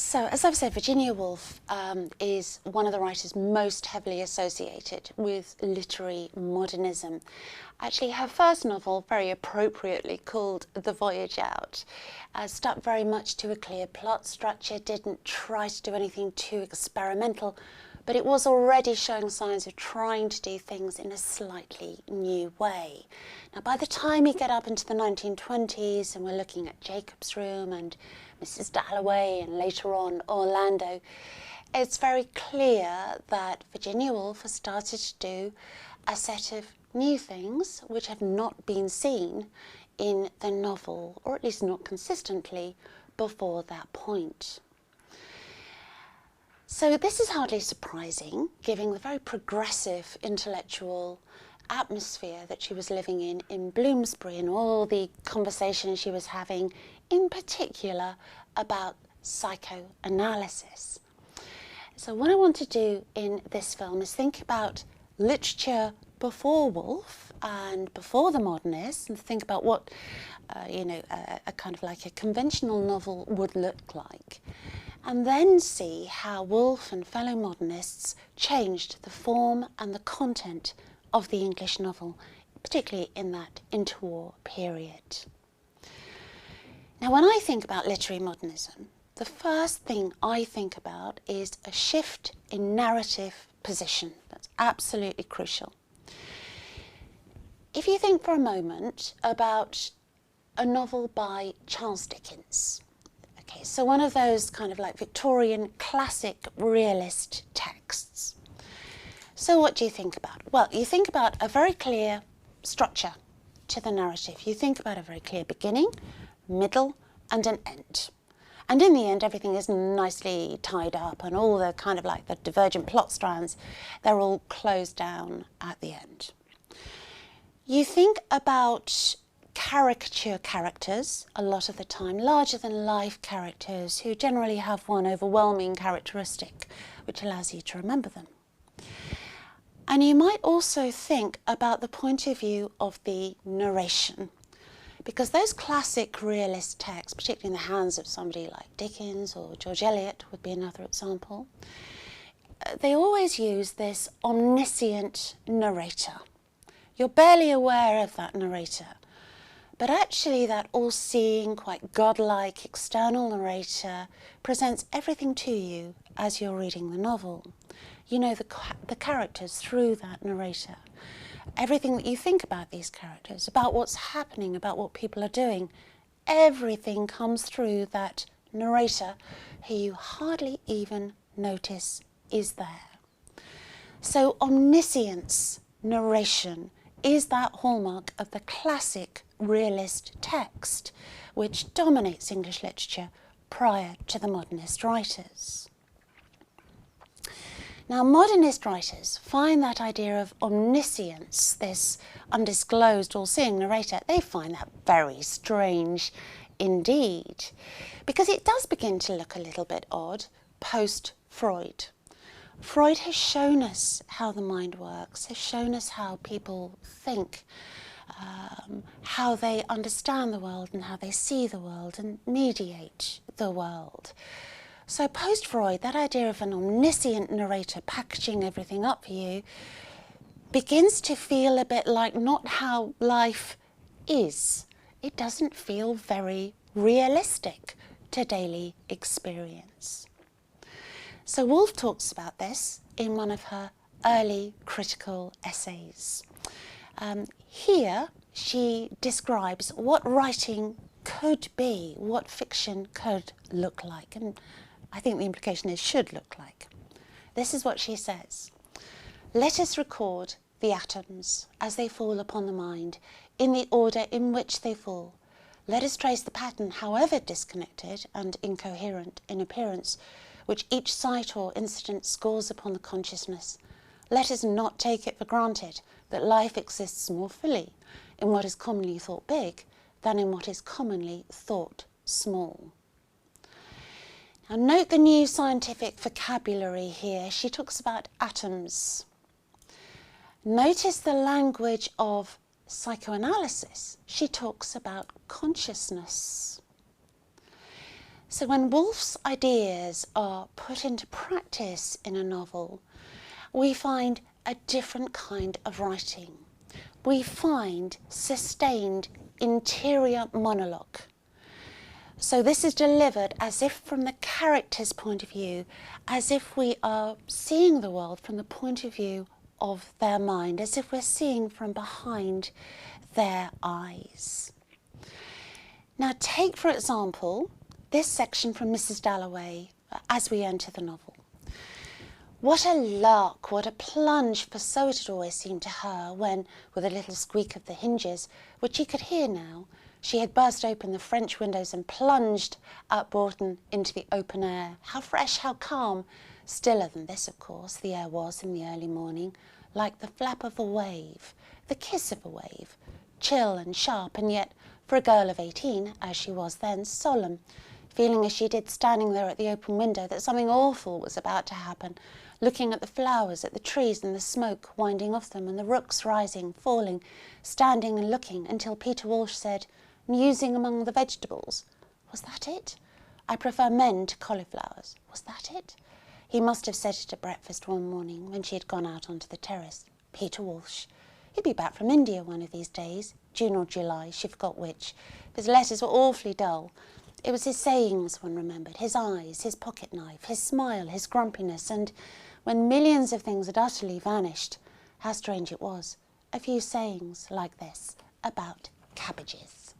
So, as I've said, Virginia Woolf is one of the writers most heavily associated with literary modernism. Actually, her first novel, very appropriately called The Voyage Out, stuck very much to a clear plot structure, didn't try to do anything too experimental, but it was already showing signs of trying to do things in a slightly new way. Now, by the time you get up into the 1920s and we're looking at Jacob's Room and Mrs. Dalloway and later on Orlando, it's very clear that Virginia Woolf has started to do a set of new things which have not been seen in the novel, or at least not consistently, before that point. So this is hardly surprising, given the very progressive intellectual atmosphere that she was living in Bloomsbury, and all the conversations she was having, in particular about psychoanalysis. So what I want to do in this film is think about literature before Woolf and before the modernists, and think about what a kind of like a conventional novel would look like, and then see how Woolf and fellow modernists changed the form and the content of the English novel, particularly in that interwar period. Now, when I think about literary modernism, the first thing I think about is a shift in narrative position. That's absolutely crucial. If you think for a moment about a novel by Charles Dickens, okay, so one of those kind of like Victorian classic realist texts. So what do you think about? Well, you think about a very clear structure to the narrative. You think about a very clear beginning, middle, and an end. And in the end, everything is nicely tied up, and all the kind of like the divergent plot strands, they're all closed down at the end. You think about caricature characters a lot of the time, larger than life characters who generally have one overwhelming characteristic which allows you to remember them. And you might also think about the point of view of the narration, because those classic realist texts, particularly in the hands of somebody like Dickens or George Eliot would be another example, they always use this omniscient narrator. You're barely aware of that narrator, but actually that all-seeing, quite godlike external narrator presents everything to you as you're reading the novel. You know the characters through that narrator. Everything that you think about these characters, about what's happening, about what people are doing, everything comes through that narrator who you hardly even notice is there. So omniscience, narration, is that hallmark of the classic realist text which dominates English literature prior to the modernist writers. Now, modernist writers find that idea of omniscience, this undisclosed, all-seeing narrator, they find that very strange indeed, because it does begin to look a little bit odd post-Freud. Freud has shown us how the mind works, has shown us how people think, how they understand the world and how they see the world and mediate the world. So post-Freud, that idea of an omniscient narrator packaging everything up for you begins to feel a bit like not how life is. It doesn't feel very realistic to daily experience. So Woolf talks about this in one of her early critical essays. Here she describes what writing could be, what fiction could look like, and I think the implication is should look like. This is what she says: "Let us record the atoms as they fall upon the mind in the order in which they fall. Let us trace the pattern, however disconnected and incoherent in appearance, which each sight or incident scores upon the consciousness. Let us not take it for granted that life exists more fully in what is commonly thought big than in what is commonly thought small." Now note the new scientific vocabulary here. She talks about atoms. Notice the language of psychoanalysis. She talks about consciousness. So when Woolf's ideas are put into practice in a novel, we find a different kind of writing. We find sustained interior monologue. So this is delivered as if from the character's point of view, as if we are seeing the world from the point of view of their mind, as if we're seeing from behind their eyes. Now take, for example, this section from Mrs. Dalloway as we enter the novel. What a lark, what a plunge, for so it had always seemed to her when, with a little squeak of the hinges, which he could hear now, she had burst open the French windows and plunged up Broughton into the open air. How fresh, how calm. Stiller than this, of course, the air was in the early morning, like the flap of a wave, the kiss of a wave, chill and sharp, and yet, for a girl of 18, as she was then, solemn, feeling as she did standing there at the open window that something awful was about to happen, looking at the flowers, at the trees and the smoke winding off them and the rooks rising, falling, standing and looking until Peter Walsh said, musing among the vegetables, "Was that it? I prefer men to cauliflowers. Was that it?" He must have said it at breakfast one morning when she had gone out onto the terrace. Peter Walsh. He'd be back from India one of these days, June or July, she forgot which. His letters were awfully dull. It was his sayings one remembered, his eyes, his pocket knife, his smile, his grumpiness, and when millions of things had utterly vanished, how strange it was, a few sayings like this about cabbages.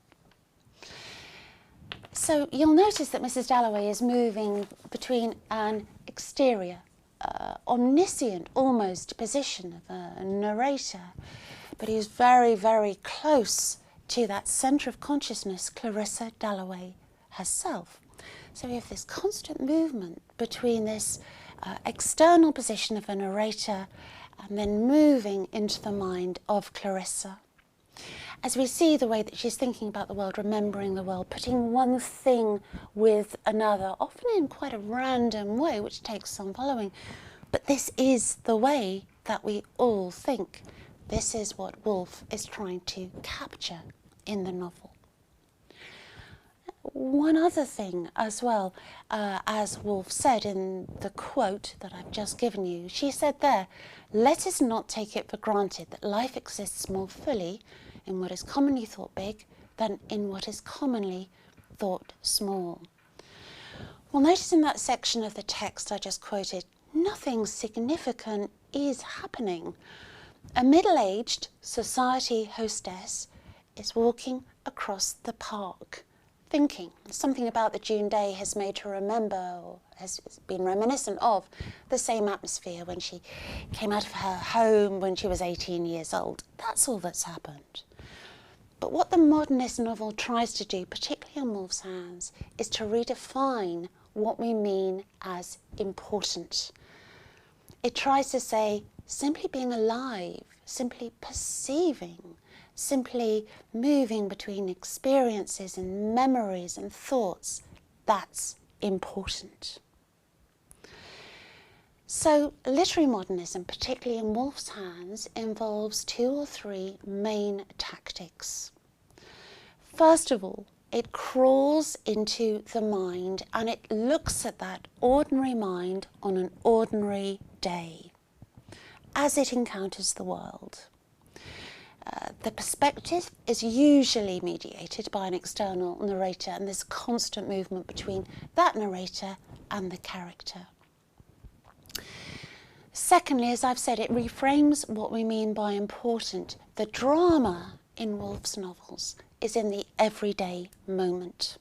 So you'll notice that Mrs. Dalloway is moving between an exterior, omniscient almost position of a narrator, but he is very, very close to that centre of consciousness, Clarissa Dalloway herself. So we have this constant movement between this external position of a narrator and then moving into the mind of Clarissa. As we see the way that she's thinking about the world, remembering the world, putting one thing with another, often in quite a random way, which takes some following. But this is the way that we all think. This is what Woolf is trying to capture in the novel. One other thing as well, as Woolf said in the quote that I've just given you, she said there, "Let us not take it for granted that life exists more fully in what is commonly thought big than in what is commonly thought small." Well, notice in that section of the text I just quoted, nothing significant is happening. A middle-aged society hostess is walking across the park, thinking. Something about the June day has made her remember, or has been reminiscent of, the same atmosphere when she came out of her home when she was 18 years old. That's all that's happened. But what the modernist novel tries to do, particularly on Woolf's Hands, is to redefine what we mean as important. It tries to say simply being alive, simply perceiving, simply moving between experiences and memories and thoughts, that's important. So literary modernism, particularly in Woolf's Hands, involves 2 or 3 main tactics. First of all, it crawls into the mind and it looks at that ordinary mind on an ordinary day as it encounters the world. The perspective is usually mediated by an external narrator, and there's constant movement between that narrator and the character. Secondly, as I've said, it reframes what we mean by important. The drama in Woolf's novels is in the everyday moment.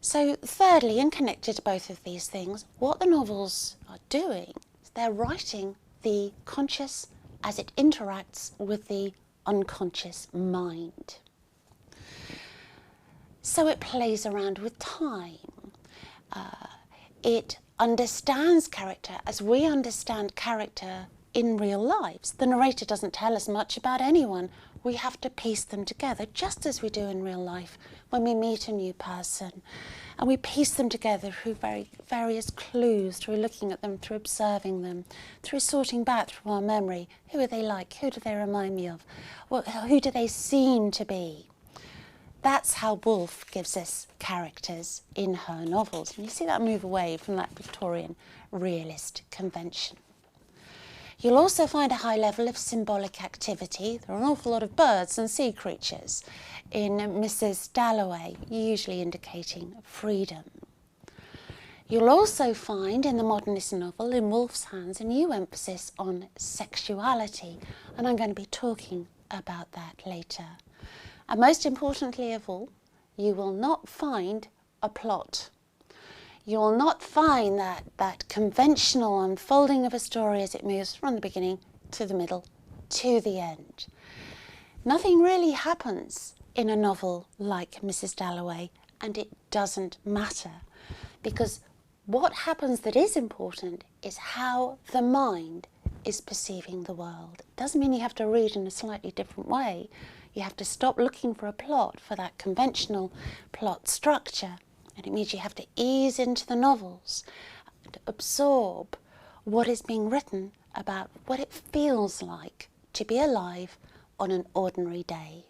So thirdly, and connected to both of these things, what the novels are doing is they're writing the conscious as it interacts with the unconscious mind. So it plays around with time. It understands character as we understand character in real lives. The narrator doesn't tell us much about anyone. We have to piece them together, just as we do in real life when we meet a new person. And we piece them together through various clues, through looking at them, through observing them, through sorting back through our memory. Who are they like? Who do they remind me of? Who do they seem to be? That's how Woolf gives us characters in her novels. And you see that move away from that Victorian realist convention. You'll also find a high level of symbolic activity. There are an awful lot of birds and sea creatures in Mrs. Dalloway, usually indicating freedom. You'll also find in the modernist novel, in Woolf's hands, a new emphasis on sexuality, and I'm going to be talking about that later. And most importantly of all, you will not find a plot. You will not find that conventional unfolding of a story as it moves from the beginning to the middle to the end. Nothing really happens in a novel like Mrs. Dalloway, and it doesn't matter, because what happens that is important is how the mind is perceiving the world. It doesn't mean you have to read in a slightly different way. You have to stop looking for a plot, for that conventional plot structure. And it means you have to ease into the novels and absorb what is being written about what it feels like to be alive on an ordinary day.